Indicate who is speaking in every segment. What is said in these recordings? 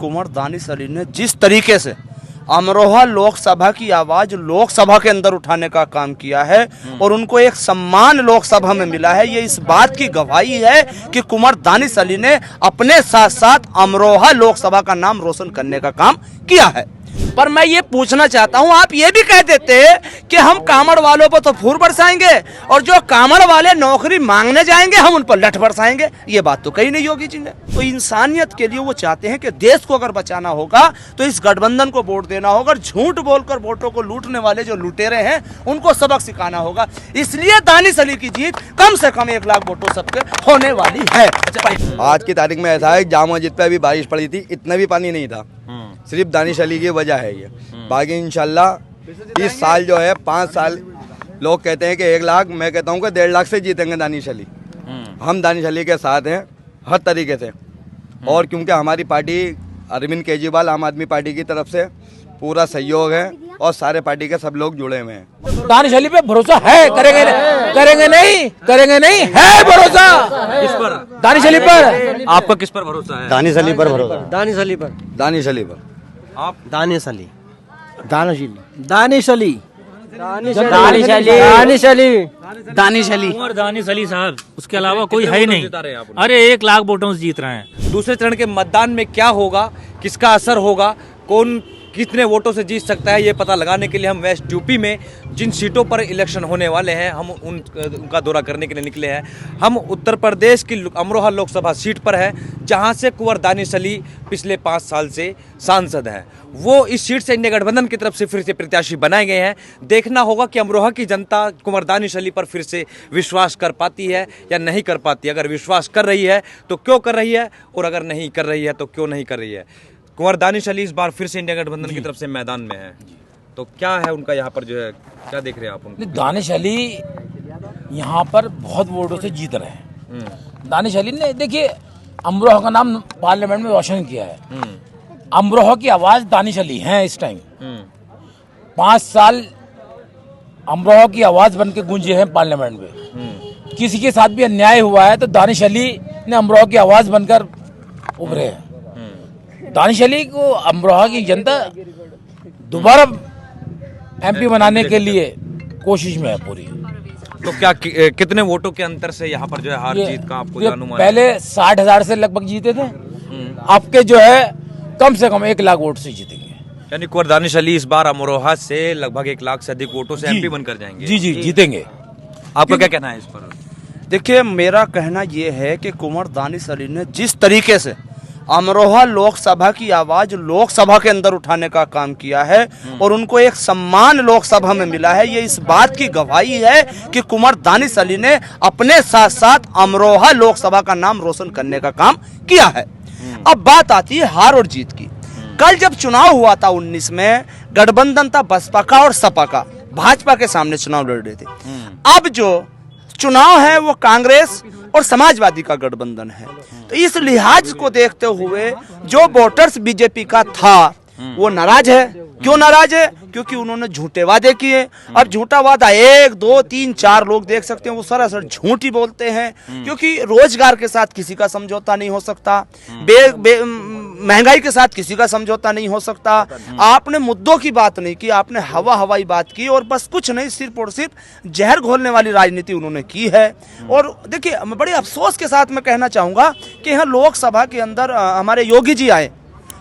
Speaker 1: कुंवर दानिश अली ने जिस तरीके से अमरोहा लोकसभा की आवाज लोकसभा के अंदर उठाने का काम किया है और उनको एक सम्मान लोकसभा में मिला है, ये इस बात की गवाही है कि कुंवर दानिश अली ने अपने साथ साथ अमरोहा लोकसभा का नाम रोशन करने का काम किया है। पर मैं ये पूछना चाहता हूं, आप ये भी कह देते कि हम कामड़ वालों पर तो फूर बरसाएंगे और जो कामड़ वाले नौकरी मांगने जाएंगे हम उन पर लठ बरसाएंगे। ये बात तो कही नहीं योगी जी ने। तो इंसानियत के लिए वो चाहते हैं कि देश को अगर बचाना होगा तो इस गठबंधन को वोट देना होगा, झूठ बोलकर वोटों को लूटने वाले जो लुटेरे हैं उनको सबक सिखाना होगा। इसलिए दानिश अली की जीत कम से कम 1 लाख वोटों सबके होने वाली है।
Speaker 2: आज की तारीख में ऐसा है, जामा मस्जिद पे अभी बारिश पड़ी थी, इतना भी पानी नहीं था, सिर्फ दानिश अली की वजह है ये। बाकी इंशाल्लाह इस साल जो है 5 साल लोग कहते हैं कि 1 लाख, मैं कहता हूँ कि 1.5 लाख से जीतेंगे दानिश अली। हम दानिश अली के साथ हैं हर तरीके से, और क्योंकि हमारी पार्टी अरविंद केजरीवाल आम आदमी पार्टी की तरफ से पूरा सहयोग है और सारे पार्टी के सब लोग जुड़े हुए हैं।
Speaker 3: दानिश अली पे भरोसा है, करेंगे नहीं है भरोसा।
Speaker 4: किस पर?
Speaker 3: दानिश अली पर।
Speaker 4: आपका किस पर भरोसा है?
Speaker 2: दानिश अली पर भरोसा।
Speaker 5: दानिश अली पर।
Speaker 2: दानिश अली पर।
Speaker 4: आप?
Speaker 5: दानिश अली।
Speaker 3: दानिश अली।
Speaker 5: दानिश अली।
Speaker 3: दानिश अली।
Speaker 5: दानिश अली।
Speaker 6: कुंवर दानिश अली साहब, उसके अलावा कोई है ही नहीं। अरे 1 लाख वोटों से जीत रहे हैं।
Speaker 4: दूसरे चरण के मतदान में क्या होगा, किसका असर होगा, कौन कितने वोटों से जीत सकता है, ये पता लगाने के लिए हम वेस्ट यूपी में जिन सीटों पर इलेक्शन होने वाले हैं हम उनका दौरा करने के लिए निकले हैं। हम उत्तर प्रदेश की अमरोहा लोकसभा सीट पर है, जहां से कुंवर दानिश अली पिछले 5 साल से सांसद हैं। वो इस सीट से इंडिया गठबंधन की तरफ से फिर से प्रत्याशी बनाए गए हैं। देखना होगा कि अमरोहा की जनता कुंवर दानिश अली पर फिर से विश्वास कर पाती है या नहीं कर पाती। अगर विश्वास कर रही है तो क्यों कर रही है, और अगर नहीं कर रही है तो क्यों नहीं कर रही है। कुंवर दानिश अली इस बार फिर से इंडिया गठबंधन की तरफ से मैदान में है, तो क्या है उनका यहाँ पर जो है, क्या देख रहे हैं आप उनको?
Speaker 3: दानिश अली यहाँ पर बहुत वोटों से जीत रहे हैं। दानिश अली ने देखिए अमरोहा का नाम पार्लियामेंट में रोशन किया है। अमरोहा की आवाज दानिश अली है इस टाइम। 5 साल अमरोहा की आवाज बन के गूंजे हैं पार्लियामेंट में। किसी के साथ भी अन्याय हुआ है तो दानिश अली ने अमरोहा की आवाज बनकर उभरे हैं। दानिश अली को अमरोहा की जनता दोबारा एमपी बनाने के लिए कोशिश में है पूरी।
Speaker 4: तो क्या कितने वोटों के अंतर से यहाँ पर जो है हार जीत का आपको अनुमान?
Speaker 3: पहले 60,000 से लगभग जीते थे, आपके जो है कम से कम 1 लाख वोट से जीतेंगे।
Speaker 4: यानी कुंवर दानिश अली इस बार अमरोहा से लगभग 1 लाख से अधिक वोटों से एमपी बनकर जाएंगे।
Speaker 3: जी जीतेंगे।
Speaker 4: आपका क्या कहना है इस पर?
Speaker 1: देखिए, मेरा कहना यह है कि कुंवर दानिश अली ने जिस तरीके से अमरोहा लोकसभा की आवाज लोकसभा के अंदर उठाने का काम किया है और उनको एक सम्मान लोकसभा में मिला है, ये इस बात की गवाही है कि कुंवर दानिश अली ने अपने साथ साथ अमरोहा लोकसभा का नाम रोशन करने का काम किया है। अब बात आती है हार और जीत की। कल जब चुनाव हुआ था 19 में, गठबंधन था बसपा का और सपा का, भाजपा के सामने चुनाव लड़ रहे थे। अब जो चुनाव है वो कांग्रेस और समाजवादी का गठबंधन है। तो इस लिहाज को देखते हुए जो वोटर्स बीजेपी का था वो नाराज है। क्यों नाराज है? क्योंकि उन्होंने झूठे वादे किए। अब झूठा वादा 1, 2, 3, 4 लोग देख सकते हैं, वो सरासर झूठ ही बोलते हैं। क्योंकि रोजगार के साथ किसी का समझौता नहीं हो सकता, महंगाई के साथ किसी का समझौता नहीं हो सकता। आपने मुद्दों की बात नहीं की, आपने हवाई बात की और बस कुछ नहीं, सिर्फ और सिर्फ जहर घोलने वाली राजनीति उन्होंने की है। और देखिए, बड़े अफसोस के साथ मैं कहना चाहूंगा कि यहाँ लोकसभा के अंदर हमारे योगी जी आए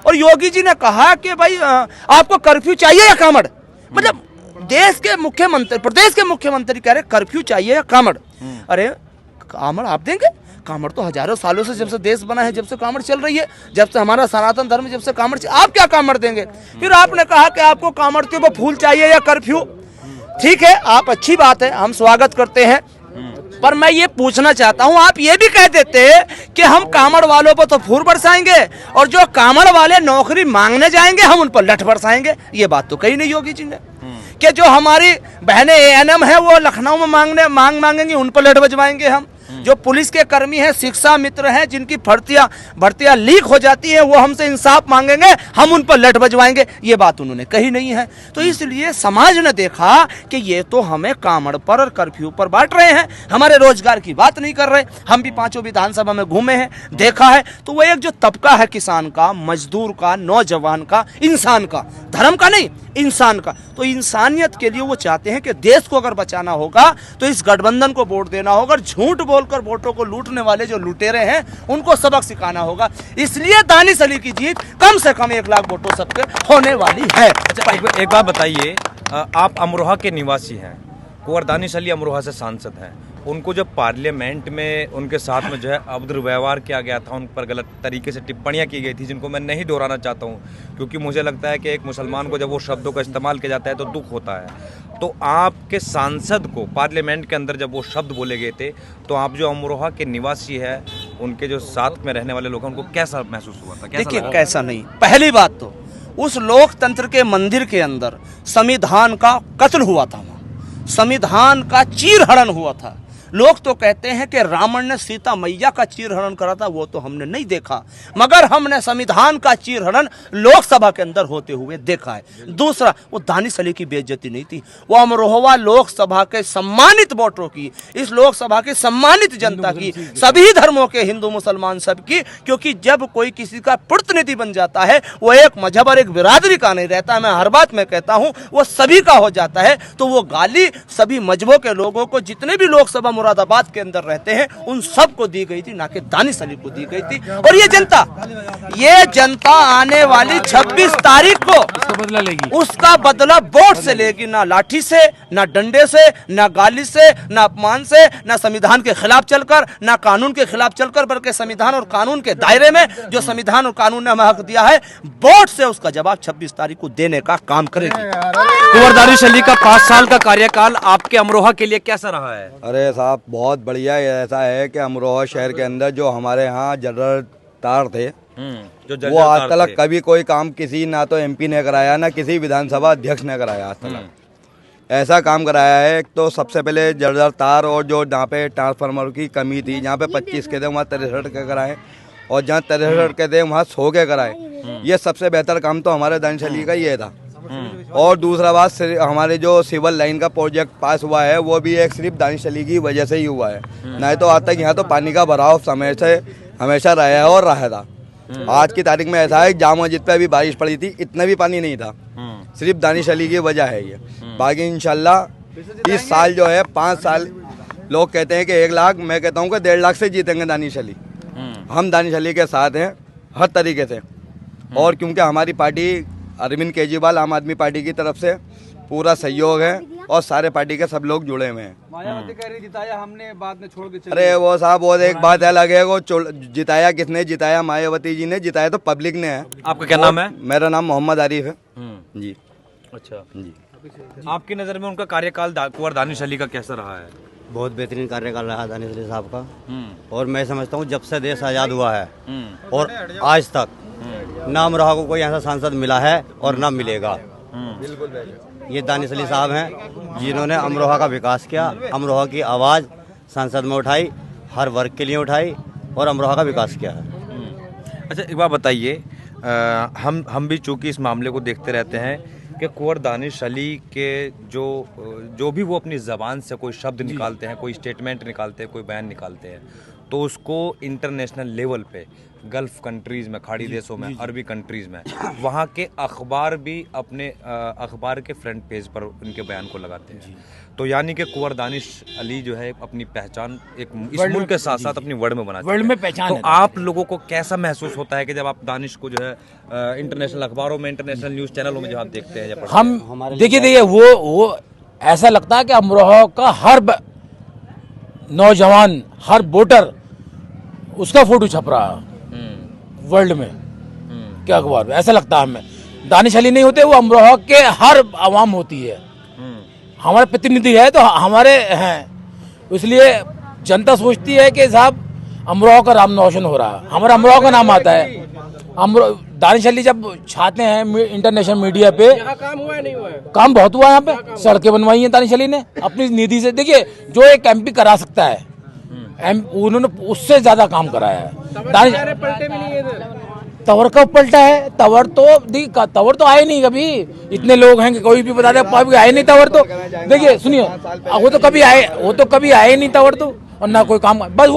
Speaker 1: और योगी जी ने कहा कि भाई आपको कर्फ्यू चाहिए या कामड़। मतलब देश के मुख्यमंत्री, प्रदेश के मुख्यमंत्री कह रहे कर्फ्यू चाहिए या कामड़। अरे कामड़ आप देंगे? कामड़ तो हजारों सालों से, जब से देश बना है, जब से कामड़ चल रही है, जब से हमारा सनातन धर्म, जब से कामड़, आप क्या कामड़ देंगे? फिर आपने कहा कि आपको कामड़ के वो फूल चाहिए या कर्फ्यू। ठीक है, आप अच्छी बात है, हम स्वागत करते हैं। पर मैं ये पूछना चाहता हूं, आप ये भी कह देते कि हम कामड़ वालों पर तो फूर बरसाएंगे और जो कामड़ वाले नौकरी मांगने जाएंगे हम उन पर लठ बरसाएंगे। ये बात तो कही नहीं योगी जी ने कि जो हमारी बहनें ANM है वो लखनऊ में मांगेंगी, उन पर लठ बजवाएंगे हम। जो पुलिस के कर्मी हैं, शिक्षा मित्र हैं, जिनकी भर्तियां लीक हो जाती है, वो हमसे इंसाफ मांगेंगे, हम उन पर लठ बजवाएंगे, ये बात उन्होंने कही नहीं है। तो इसलिए समाज ने देखा कि ये तो हमें कामड़ पर और कर्फ्यू पर बांट रहे हैं, हमारे रोजगार की बात नहीं कर रहे। हम भी 5 विधानसभा में घूमे हैं, देखा है, तो वो एक जो तबका है किसान का, मजदूर का, नौजवान का, इंसान का, धर्म का नहीं, इंसान का, तो इंसानियत के लिए वो चाहते हैं कि देश को अगर बचाना होगा तो इस गठबंधन को वोट देना होगा, और झूठ बोलकर वोटों को लूटने वाले जो लुटेरे हैं उनको सबक सिखाना होगा। इसलिए दानिश अली की जीत कम से कम 1 लाख वोटों सबके होने वाली है।
Speaker 4: अच्छा, एक बात बताइए, आप अमरोहा के निवासी हैं, कुंवर दानिश अली अमरोहा से सांसद हैं, उनको जब पार्लियामेंट में उनके साथ में जो है अभद्र व्यवहार किया गया था, उन पर गलत तरीके से टिप्पणियां की गई थी, जिनको मैं नहीं दोहराना चाहता हूं, क्योंकि मुझे लगता है कि एक मुसलमान को जब वो शब्दों का इस्तेमाल किया जाता है तो दुख होता है। तो आपके सांसद को पार्लियामेंट के अंदर जब वो शब्द बोले गए थे, तो आप जो अमरोहा के निवासी है, उनके जो साथ में रहने वाले लोग हैं, उनको कैसा महसूस हुआ था?
Speaker 1: देखिए, कैसा नहीं, पहली बात तो उस लोकतंत्र के मंदिर के अंदर संविधान का कत्ल हुआ था, संविधान का चीरहरण हुआ था। लोग तो कहते हैं कि रावण ने सीता मैया का चीरहरण करा था, वो तो हमने नहीं देखा, मगर हमने संविधान का चीरहरण लोकसभा के अंदर होते हुए देखा है। दूसरा, वो दानिश अली की बेइज्जती नहीं थी, वो अमरोहा लोकसभा के सम्मानित वोटरों की, इस लोकसभा की सम्मानित जनता की, सभी धर्मों के, हिंदू मुसलमान सबकी, क्योंकि जब कोई किसी का प्रतिनिधि बन जाता है, वो एक मजहब और एक बिरादरी का नहीं रहता, मैं हर बात में कहता हूं, वो सभी का हो जाता है। तो वो गाली सभी मजहबों के लोगों को, जितने भी लोकसभा मुरादाबाद के अंदर रहते हैं, उन सब को दी गई थी, ना कि दानिश अली को दी गई थी। और ये जनता आने वाली 26 तारीख को
Speaker 3: बदला लेगी,
Speaker 1: उसका बदला वोट से लेगी, ना लाठी से, ना डंडे से, ना गाली से, ना अपमान से, ना संविधान के खिलाफ चलकर, ना कानून के खिलाफ चलकर, बल्कि संविधान और कानून के दायरे में जो संविधान और कानून ने हमें हक दिया है, वोट से उसका जवाब 26 तारीख को देने का काम करेगी।
Speaker 4: कुंवर दानिश अली का 5 साल का कार्यकाल आपके अमरोहा के लिए कैसा रहा है?
Speaker 2: अरे साहब, बहुत बढ़िया। ऐसा है कि अमरोहा शहर के अंदर जो हमारे यहाँ जनरल तार थे, वो आज तक कभी कोई काम किसी, ना तो एमपी ने कराया, ना किसी विधानसभा अध्यक्ष ने कराया आज तक। ऐसा काम कराया है, एक तो सबसे पहले जर्जर तार, और जो जहाँ पे ट्रांसफार्मर की कमी थी, जहाँ पे 25 के थे वहाँ 63 के कराए, और जहाँ 63 के थे वहाँ 100 के कराए। ये सबसे बेहतर काम तो हमारे दानिश अली का ये था। और दूसरा बात, हमारे जो सिविल लाइन का प्रोजेक्ट पास हुआ है, वो भी एक सिर्फ दानिश अली की वजह से ही हुआ है, नहीं तो आज तक यहाँ तो पानी का भराव समय से हमेशा रहा है और रहा था। आज की तारीख में ऐसा है, जामा मस्जिद पे अभी बारिश पड़ी थी, इतना भी पानी नहीं था, सिर्फ दानिश अली की वजह है ये। बाकी इंशाल्लाह इस साल जो है 5 साल, लोग कहते हैं कि 1 लाख, मैं कहता हूँ कि 1.5 लाख से जीतेंगे दानिश अली। हम दानिश अली के साथ हैं हर तरीके से, और क्योंकि हमारी पार्टी अरविंद केजरीवाल आम आदमी पार्टी की तरफ से पूरा सहयोग है, और सारे पार्टी के सब लोग जुड़े हुए हैं।
Speaker 5: मायावती कह रही जिताया हमने, बाद में छोड़ के चले।
Speaker 2: अरे वो साहब, वो एक बात अलग है, वो जिताया किसने जिताया? मायावती जी ने जिताया, तो पब्लिक ने है।
Speaker 4: आपका क्या नाम है?
Speaker 2: मेरा नाम मोहम्मद आरिफ है जी।
Speaker 4: अच्छा
Speaker 2: जी,
Speaker 4: आपकी नज़र में उनका कार्यकाल कुंवर दानिश अली का कैसा रहा है?
Speaker 5: बहुत बेहतरीन कार्यकाल रहा दानिश अली साहब का, और मैं समझता हूँ जब से देश आज़ाद हुआ है और आज तक ना अमरोहा को कोई ऐसा सांसद मिला है और ना मिलेगा। ये दानिश अली साहब हैं जिन्होंने अमरोहा का विकास किया, अमरोहा की आवाज़ संसद में उठाई, हर वर्ग के लिए उठाई, और अमरोहा का विकास किया है।
Speaker 4: अच्छा, एक बात बताइए, हम भी चूंकि इस मामले को देखते रहते हैं कि कुंवर दानिश अली के जो भी वो अपनी ज़बान से कोई शब्द निकालते हैं, कोई स्टेटमेंट निकालते हैं, कोई बयान निकालते हैं, तो उसको इंटरनेशनल लेवल पे, गल्फ़ कंट्रीज़ में, खाड़ी देशों में, अरबी कंट्रीज़ में, वहाँ के अखबार भी अपने अखबार के फ्रंट पेज पर उनके बयान को लगाते हैं। तो यानी कि कुंवर दानिश अली जो है अपनी पहचान एक इस मुल्क के साथ साथ अपनी वर्ल्ड में बनाते हैं।
Speaker 3: वर्ल्ड में पहचान
Speaker 4: तो
Speaker 3: है।
Speaker 4: आप लोगों को कैसा महसूस होता है कि जब आप दानिश को जो है इंटरनेशनल अखबारों में, इंटरनेशनल न्यूज़ चैनलों में जब आप देखते हैं या पढ़ते हैं?
Speaker 3: हम देखिए वो ऐसा लगता है कि अमरोहा का हर नौजवान, हर वोटर, उसका फोटो छप रहा है वर्ल्ड में क्या अखबार में, ऐसा लगता है हमें। दानिश अली नहीं होते, वो अमरोहा के हर आवाम होती है, हमारे प्रतिनिधि है, तो हमारे हैं, इसलिए जनता सोचती है कि साहब अमरोहा का नाम रोशन हो रहा है, हमारा अमरोहा का नाम आता है। दानिश अली जब छाते हैं इंटरनेशनल मीडिया पे, काम हुआ है नहीं हुआ है? काम बहुत हुआ है, यहाँ पे सड़कें बनवाई हैं दानिश अली ने अपनी निधि से। देखिए, जो एक एमपी करा सकता है, उन्होंने उससे ज्यादा काम कराया है।
Speaker 7: पलटे भी नहीं है
Speaker 3: तवर कब पलटा है? तवर तो आए नहीं कभी। इतने लोग हैं कि कोई भी बता दे, कभी आए नहीं तवर तो। देखिए सुनिए, वो तो कभी आए नहीं तवर तो, और ना कोई काम। बस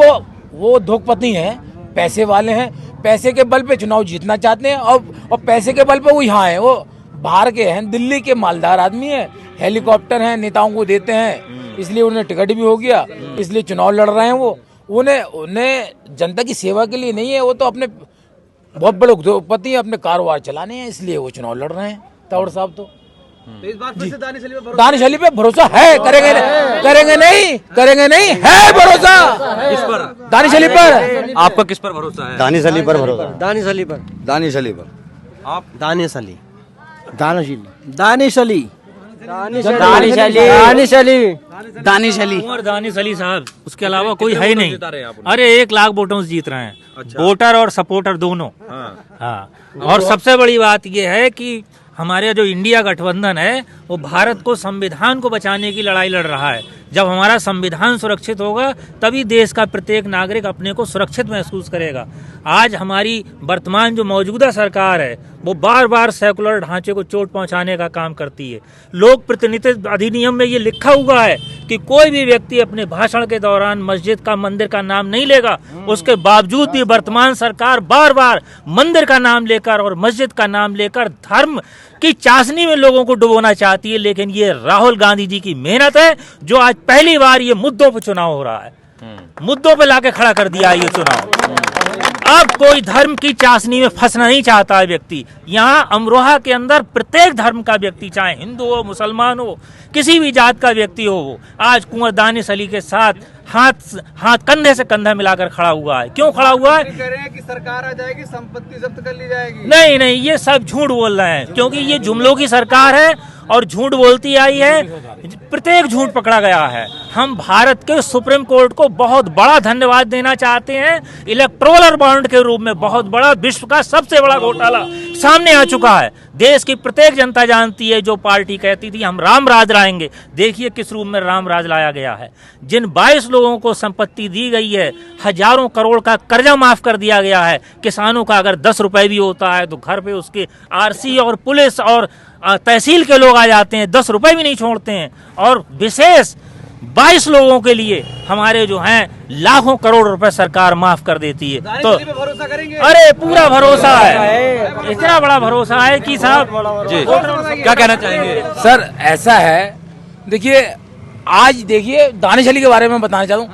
Speaker 3: वो धोखपति हैं, पैसे वाले हैं, पैसे के बल पे चुनाव जीतना चाहते हैं, और पैसे के बल पे वो यहाँ है। वो बाहर के हैं, दिल्ली के मालदार आदमी है, हेलीकॉप्टर हैं, नेताओं को देते हैं, इसलिए उन्हें टिकट भी हो गया, इसलिए चुनाव लड़ रहे हैं। वो उन्हें जनता की सेवा के लिए नहीं है, वो तो अपने बहुत बड़े उद्योगपति हैं, अपने कारोबार चलाने हैं, इसलिए वो चुनाव लड़ रहे हैं तंवर साहब। तो
Speaker 7: इस बार फिर से
Speaker 3: दानिश अली पे भरोसा है, करेंगे नहीं, है भरोसा
Speaker 4: किस पर?
Speaker 3: दानिश अली पर।
Speaker 4: आपका किस पर भरोसा है?
Speaker 5: दानिश अली पर भरोसा।
Speaker 7: दानिश अली पर।
Speaker 2: दानिश अली पर।
Speaker 4: आप?
Speaker 7: दानिश अली।
Speaker 8: दानिश अली
Speaker 7: दानिश अली।
Speaker 6: कुंवर दानिश अली साहब, उसके अलावा कोई है ही नहीं। अरे 1 लाख वोटों से जीत रहे हैं।
Speaker 4: अच्छा।
Speaker 6: वोटर और सपोर्टर दोनों। हाँ, और सबसे बड़ी बात यह है कि हमारे जो इंडिया गठबंधन है वो भारत को, संविधान को बचाने की लड़ाई लड़ रहा है। जब हमारा संविधान सुरक्षित होगा तभी देश का प्रत्येक नागरिक अपने को सुरक्षित महसूस करेगा। आज हमारी वर्तमान जो मौजूदा सरकार है वो बार बार सेकुलर ढांचे को चोट पहुंचाने का काम करती है। लोक प्रतिनिधित्व अधिनियम में ये लिखा हुआ है कि कोई भी व्यक्ति अपने भाषण के दौरान मस्जिद का, मंदिर का नाम नहीं लेगा। उसके बावजूद भी वर्तमान सरकार बार बार मंदिर का नाम लेकर और मस्जिद का नाम लेकर धर्म की चाशनी में लोगों को डुबोना चाहती है। लेकिन ये राहुल गांधी जी की मेहनत है जो आज पहली बार ये मुद्दों पर चुनाव हो रहा है, मुद्दों पे लाके खड़ा कर दिया ये चुनाव। अब कोई धर्म की चाशनी में फंसना नहीं चाहता है व्यक्ति। यहाँ अमरोहा के अंदर प्रत्येक धर्म का व्यक्ति, चाहे हिंदू हो, मुसलमान हो, किसी भी जात का व्यक्ति हो, वो आज कुंवर दानिश अली के साथ हाथ कंधे से कंधा मिलाकर खड़ा हुआ है। क्यों खड़ा हुआ है?
Speaker 7: कह रहे हैं कि सरकार आ जाएगी, संपत्ति जब्त कर ली जाएगी।
Speaker 6: नहीं, ये सब झूठ बोल रहे हैं, क्योंकि ये जुमलों की सरकार है और झूठ बोलती आई है। प्रत्येक झूठ पकड़ा गया है। हम भारत के सुप्रीम कोर्ट को बहुत बड़ा धन्यवाद देना चाहते हैं। इलेक्टोरल बॉन्ड के रूप में बहुत बड़ा, विश्व का सबसे बड़ा घोटाला सामने आ चुका है। देश की प्रत्येक जनता जानती है, जो पार्टी कहती थी हम राम राज लाएंगे, देखिए किस रूप में राम राज लाया गया है। जिन 22 लोगों को संपत्ति दी गई है, हजारों करोड़ का कर्जा माफ कर दिया गया है। किसानों का अगर 10 रुपए भी होता है तो घर पे उसके आरसी और पुलिस और तहसील के लोग आ जाते हैं, 10 रुपए भी नहीं छोड़ते हैं। और विशेष 22 लोगों के लिए हमारे जो हैं लाखों करोड़ रुपए सरकार माफ कर देती है। तो
Speaker 7: भरोसा करेंगे।
Speaker 6: अरे पूरा भरोसा है, इतना बड़ा भरोसा है कि साहब
Speaker 4: जी क्या कहना चाहेंगे?
Speaker 3: सर ऐसा है, देखिए आज देखिए दानिश अली के बारे में बताना चाहता हूँ।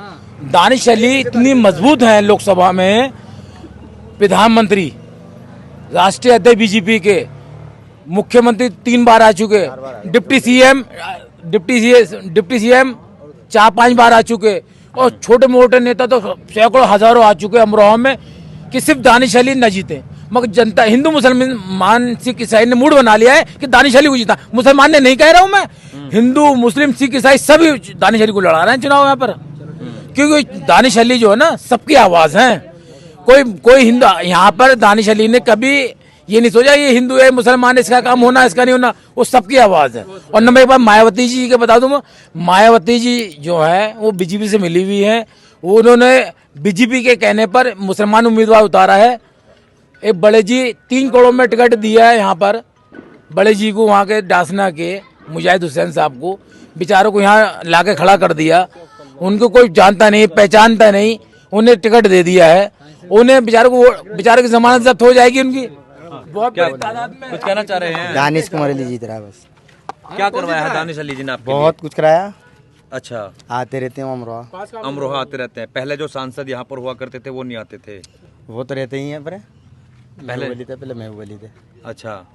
Speaker 3: दानिश अली इतनी मजबूत हैं, लोकसभा में प्रधानमंत्री, राष्ट्रीय अध्यक्ष बीजेपी के, मुख्यमंत्री 3 बार आ चुके, डिप्टी सीएम 4-5 बार आ चुके, और छोटे मोटे नेता तो सैकड़ों हजारों आ चुके अमरोहा में, कि सिर्फ दानिश अली न जीते। मगर जनता, हिंदू मुसलमान सिख ईसाई ने मूड बना लिया है कि दानिश अली को जीता। मुसलमान ने नहीं कह रहा हूं मैं, हिंदू मुस्लिम सिख ईसाई सभी दानिश अली को लड़ा रहे हैं चुनाव यहाँ पर, क्योंकि दानिश अली जो है ना सबकी आवाज है। कोई हिंदू यहाँ पर दानिश अली ने कभी ये नहीं सोचा ये हिंदू है मुसलमान है, इसका काम होना इसका नहीं होना, वो सबकी आवाज है। और नंबर एक बार मायावती जी के बता दूं, मायावती जी जो है वो बीजेपी से मिली हुई है। उन्होंने बीजेपी के कहने पर मुसलमान उम्मीदवार उतारा है। एक बड़े जी 3 करोड़ में टिकट दिया है यहाँ पर, बड़े जी को, वहाँ के डासना के मुजाहिद हुसैन साहब को, बेचारों को यहाँ लाके खड़ा कर दिया। उनको कोई जानता नहीं, पहचानता नहीं, उन्हें टिकट दे दिया है। उन्हें बेचारे की जमानत जब्त हो जाएगी उनकी। बहुत बड़ी तादाद में।
Speaker 4: कुछ कहना चाह रहे हैं?
Speaker 8: दानिश कुमार अली जीत रहा है बस।
Speaker 4: क्या करवाया है दानिश अली जी ने आपके
Speaker 8: बहुत कुछ कराया।
Speaker 4: अच्छा,
Speaker 8: आते रहते हैं अमरोहा।
Speaker 4: अमरोहा आते रहते हैं। पहले जो सांसद यहाँ पर हुआ करते थे वो नहीं आते थे?
Speaker 8: वो तो रहते ही हैं पर
Speaker 4: पहले
Speaker 8: महबूब अली थे।
Speaker 4: अच्छा,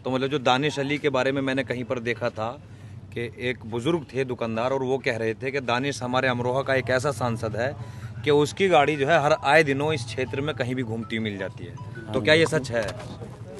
Speaker 4: तो मतलब जो दानिश अली के बारे में मैंने कहीं पर देखा था कि एक बुजुर्ग थे दुकानदार, और वो कह रहे थे कि दानिश हमारे अमरोहा का एक ऐसा सांसद है कि उसकी गाड़ी जो है हर आए दिनों इस क्षेत्र में कहीं भी घूमती मिल जाती है। तो क्या ये सच है?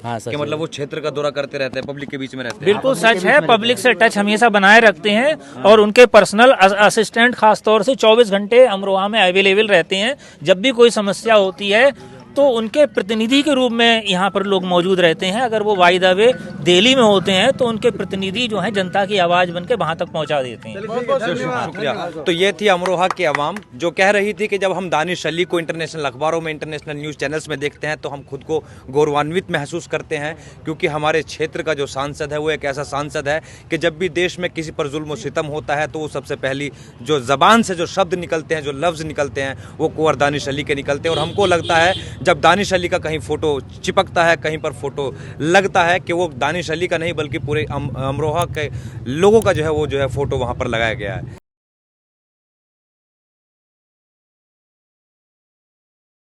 Speaker 8: हाँ सच
Speaker 4: कि मतलब वो क्षेत्र का दौरा करते रहते हैं, पब्लिक के बीच में रहते हैं?
Speaker 6: बिल्कुल सच है। पब्लिक से टच हमेशा बनाए रखते हैं और उनके पर्सनल असिस्टेंट खास तौर से 24 घंटे अमरोहा में अवेलेबल रहते हैं। जब भी कोई समस्या होती है तो उनके प्रतिनिधि के रूप में यहाँ पर लोग मौजूद रहते हैं। अगर वो बाय द वे दिल्ली में होते हैं तो उनके प्रतिनिधि जो हैं जनता की आवाज़ बन के वहाँ तक पहुँचा देते हैं।
Speaker 4: शुक्रिया। तो ये थी अमरोहा की आवाम जो कह रही थी कि जब हम दानिश अली को इंटरनेशनल अखबारों में, इंटरनेशनल न्यूज़ चैनल्स में देखते हैं तो हम खुद को गौरवान्वित महसूस करते हैं, क्योंकि हमारे क्षेत्र का जो सांसद है वो एक ऐसा सांसद है कि जब भी देश में किसी पर जुल्म और सितम होता है तो वो सबसे पहली जो ज़बान से जो शब्द निकलते हैं, जो लफ्ज़ निकलते हैं, वो कुंवर दानिश अली के निकलते हैं। और हमको लगता है जब दानिश अली का कहीं फ़ोटो चिपकता है, कहीं पर फ़ोटो लगता है कि वो दानिश अली का नहीं बल्कि पूरे अमरोहा के लोगों का जो है वो जो है फ़ोटो वहाँ पर लगाया गया है।